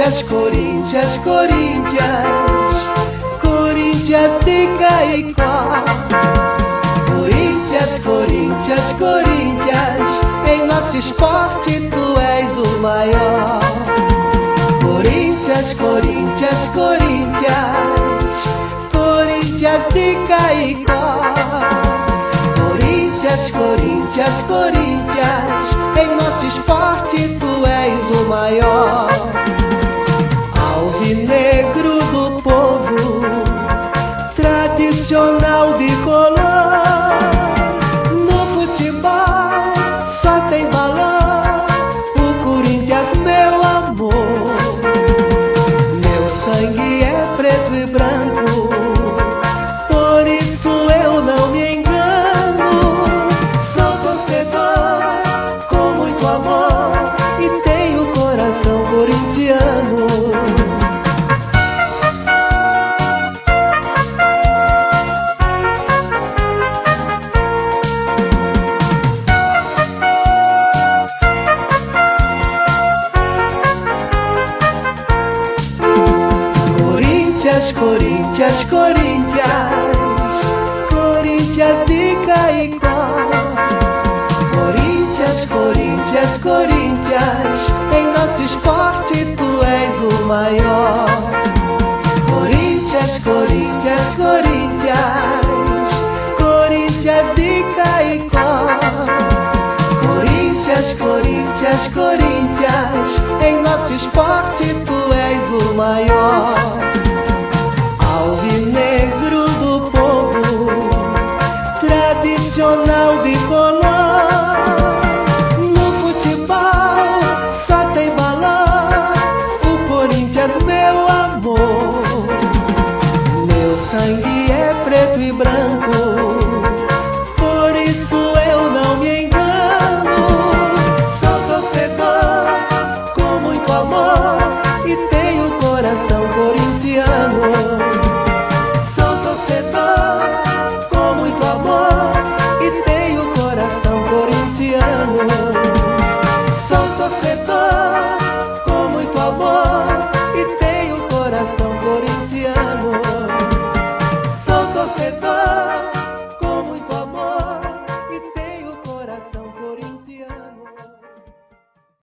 Corinthians, Corinthians, Corinthians, Corinthians de Caicó. Corinthians, Corinthians, Corinthians, em nosso esporte tu és o maior. Corinthians, Corinthians, Corinthians, Corinthians de Caicó. Corinthians, Corinthians, Corinthians, em nosso esporte tu és o maior. Alvinegro do povo, tradicional bicolor. No futebol só tem valor o Corinthians, meu amor. Meu sangue é preto e branco, por isso eu não me engano. Sou torcedor com muito amor e tenho coração corintiano. Corinthians, Corinthians, Corinthians de Caicó. Corinthians, Corinthians, Corinthians, em nosso esporte tu és o maior. Corinthians, Corinthians, Corinthians, Corinthians de Caicó. Corinthians, Corinthians, Corinthians, em nosso esporte tu és o maior.